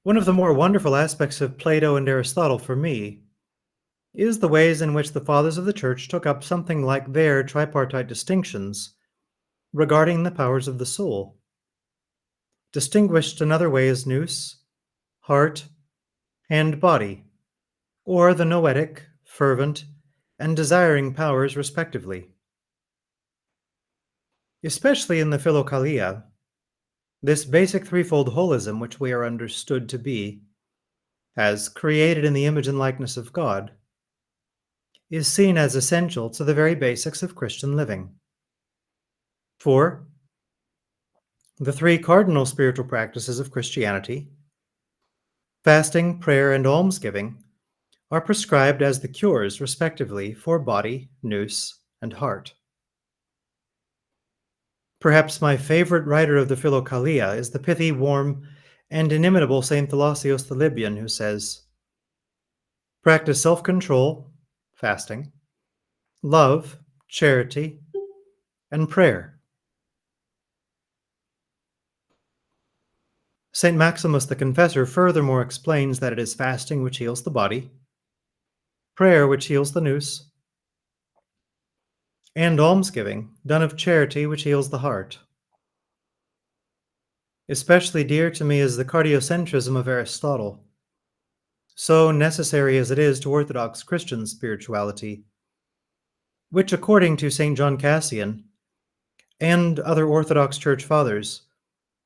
One of the more wonderful aspects of Plato and Aristotle for me is the ways in which the fathers of the church took up something like their tripartite distinctions regarding the powers of the soul, distinguished another way as nous, heart, and body, or the noetic, fervent, and desiring powers respectively. Especially in the Philokalia, this basic threefold holism which we are understood to be, as created in the image and likeness of God, is seen as essential to the very basics of Christian living. For the three cardinal spiritual practices of Christianity, fasting, prayer, and almsgiving, are prescribed as the cures, respectively, for body, nous, and heart. Perhaps my favorite writer of the Philokalia is the pithy, warm, and inimitable St. Thalassios the Libyan, who says, "Practice self-control, fasting, love, charity, and prayer." St. Maximus the Confessor furthermore explains that it is fasting which heals the body, prayer which heals the nous, and almsgiving, done of charity, which heals the heart. Especially dear to me is the cardiocentrism of Aristotle, so necessary as it is to Orthodox Christian spirituality, which, according to St. John Cassian and other Orthodox Church Fathers,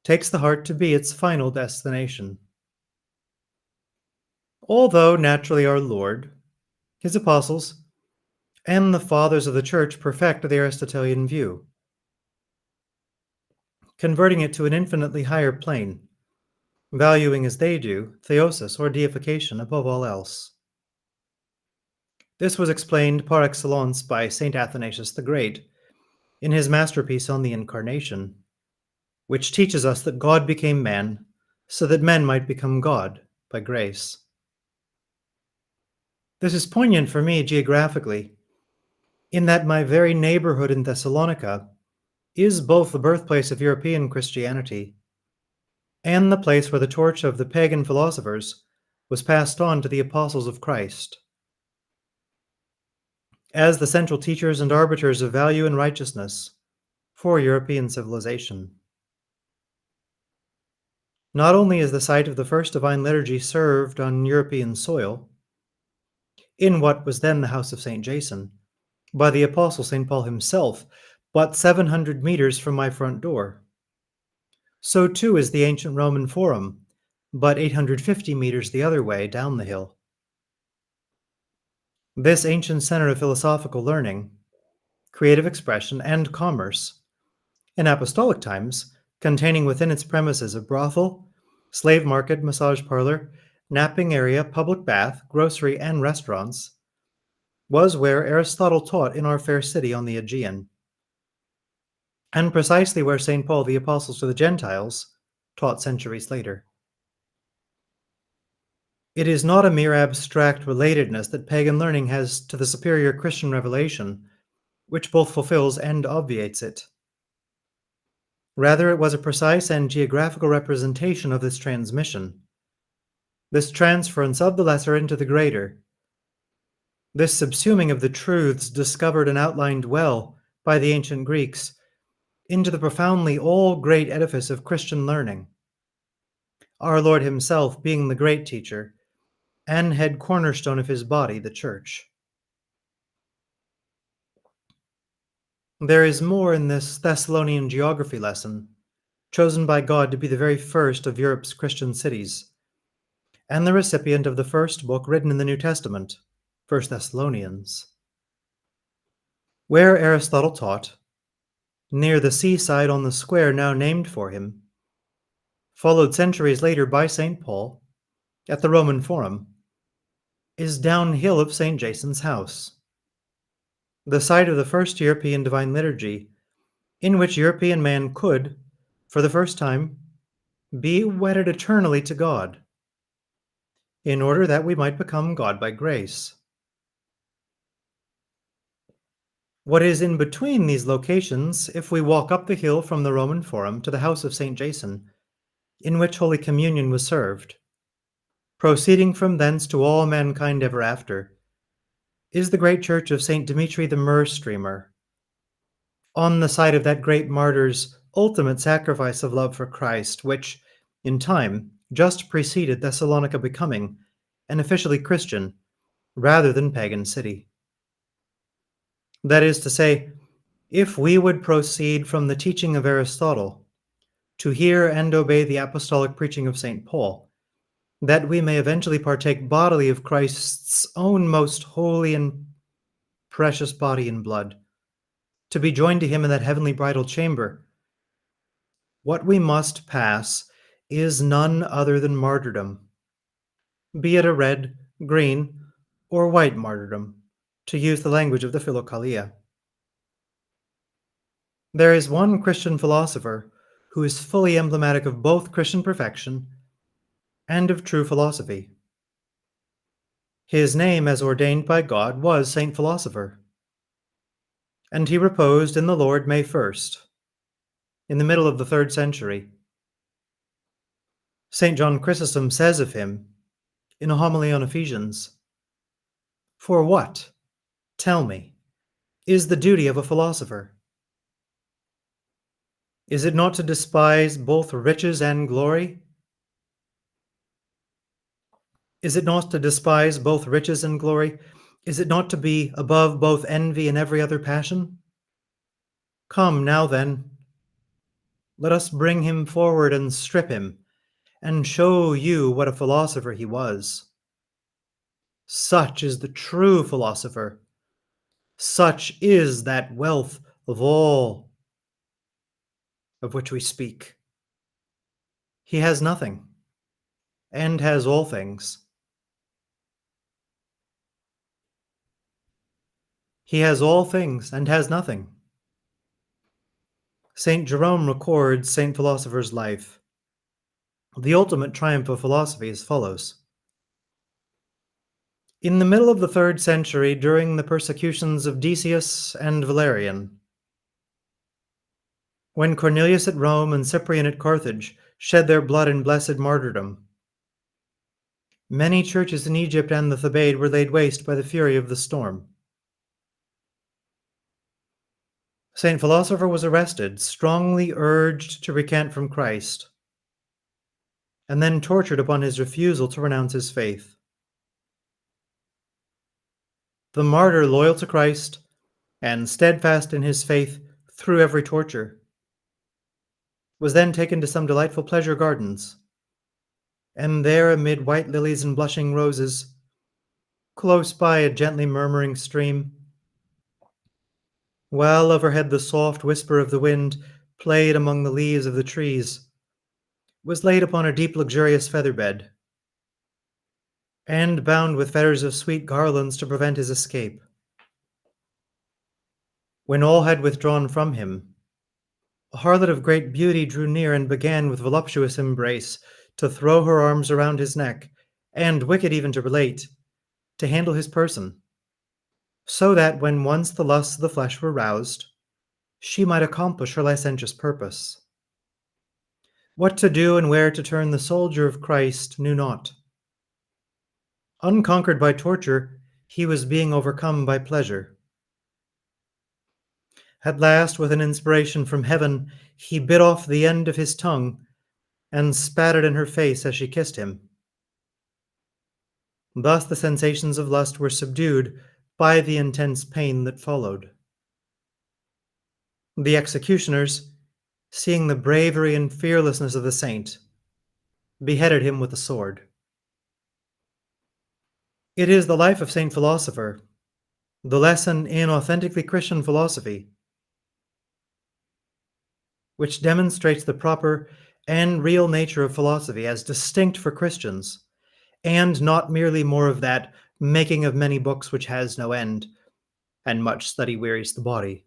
takes the heart to be its final destination. Although naturally our Lord, his apostles, and the fathers of the Church perfect the Aristotelian view, converting it to an infinitely higher plane, valuing as they do theosis or deification above all else. This was explained par excellence by St. Athanasius the Great in his masterpiece on the Incarnation, which teaches us that God became man so that men might become God by grace. This is poignant for me geographically, in that my very neighborhood in Thessalonica is both the birthplace of European Christianity and the place where the torch of the pagan philosophers was passed on to the apostles of Christ. As the central teachers and arbiters of value and righteousness for European civilization. Not only is the site of the first divine liturgy served on European soil, in what was then the house of St. Jason, by the apostle St. Paul himself, but 700 meters from my front door. So too is the ancient Roman Forum, but 850 meters the other way down the hill. This ancient center of philosophical learning, creative expression, and commerce, in apostolic times, containing within its premises a brothel, slave market, massage parlor, napping area, public bath, grocery, and restaurants, was where Aristotle taught in our fair city on the Aegean, and precisely where St. Paul the Apostle to the Gentiles taught centuries later. It is not a mere abstract relatedness that pagan learning has to the superior Christian revelation, which both fulfills and obviates it. Rather, it was a precise and geographical representation of this transmission, this transference of the lesser into the greater, this subsuming of the truths discovered and outlined well by the ancient Greeks into the profoundly all-great edifice of Christian learning, our Lord himself being the great teacher and head cornerstone of his body, the Church. There is more in this Thessalonian geography lesson, chosen by God to be the very first of Europe's Christian cities, and the recipient of the first book written in the New Testament, 1 Thessalonians. Where Aristotle taught, near the seaside on the square now named for him, followed centuries later by St. Paul, at the Roman Forum, is downhill of St. Jason's house, the site of the first European divine liturgy, in which European man could, for the first time, be wedded eternally to God, in order that we might become God by grace. What is in between these locations, if we walk up the hill from the Roman Forum to the house of St. Jason, in which Holy Communion was served, proceeding from thence to all mankind ever after, is the great church of St. Dimitri the Myrrh-streamer, on the side of that great martyr's ultimate sacrifice of love for Christ, which, in time, just preceded Thessalonica becoming an officially Christian rather than pagan city. That is to say, if we would proceed from the teaching of Aristotle to hear and obey the apostolic preaching of St. Paul, that we may eventually partake bodily of Christ's own most holy and precious body and blood, to be joined to him in that heavenly bridal chamber, what we must pass is none other than martyrdom, be it a red, green, or white martyrdom, to use the language of the Philokalia. There is one Christian philosopher who is fully emblematic of both Christian perfection and of true philosophy. His name, as ordained by God, was Saint Philosopher, and he reposed in the Lord May 1st, in the middle of the 3rd century. St. John Chrysostom says of him, in a homily on Ephesians, "For what, tell me, is the duty of a philosopher? Is it not to despise both riches and glory? Is it not to despise both riches and glory? Is it not to be above both envy and every other passion? Come now then, let us bring him forward and strip him, and show you what a philosopher he was. Such is the true philosopher. Such is that wealth of all of which we speak. He has nothing, and has all things. He has all things, and has nothing." St. Jerome records St. Philosopher's life. The ultimate triumph of philosophy as follows. In the middle of the 3rd century, during the persecutions of Decius and Valerian, when Cornelius at Rome and Cyprian at Carthage shed their blood in blessed martyrdom, many churches in Egypt and the Thebaid were laid waste by the fury of the storm. St. Philosopher was arrested, strongly urged to recant from Christ, and then tortured upon his refusal to renounce his faith. The martyr, loyal to Christ and steadfast in his faith through every torture, was then taken to some delightful pleasure gardens, and there, amid white lilies and blushing roses, close by a gently murmuring stream, while overhead the soft whisper of the wind played among the leaves of the trees, was laid upon a deep luxurious feather bed, and bound with fetters of sweet garlands to prevent his escape. When all had withdrawn from him, a harlot of great beauty drew near and began with voluptuous embrace to throw her arms around his neck, and, wicked even to relate, to handle his person, so that when once the lusts of the flesh were roused, she might accomplish her licentious purpose. What to do and where to turn the soldier of Christ knew not. Unconquered by torture, he was being overcome by pleasure. At last, with an inspiration from heaven, he bit off the end of his tongue and spat it in her face as she kissed him. Thus the sensations of lust were subdued by the intense pain that followed. The executioners, seeing the bravery and fearlessness of the saint, beheaded him with a sword. It is the life of Saint Philosopher, the lesson in authentically Christian philosophy, which demonstrates the proper and real nature of philosophy as distinct for Christians, and not merely more of that making of many books which has no end, and much study wearies the body,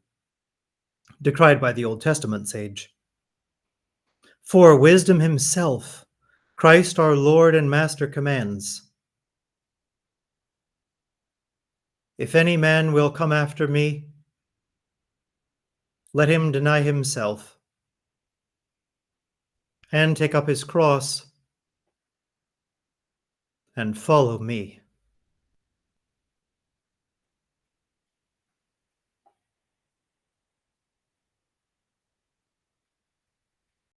decried by the Old Testament sage. For wisdom himself, Christ our Lord and Master commands, "If any man will come after me, let him deny himself, and take up his cross, and follow me.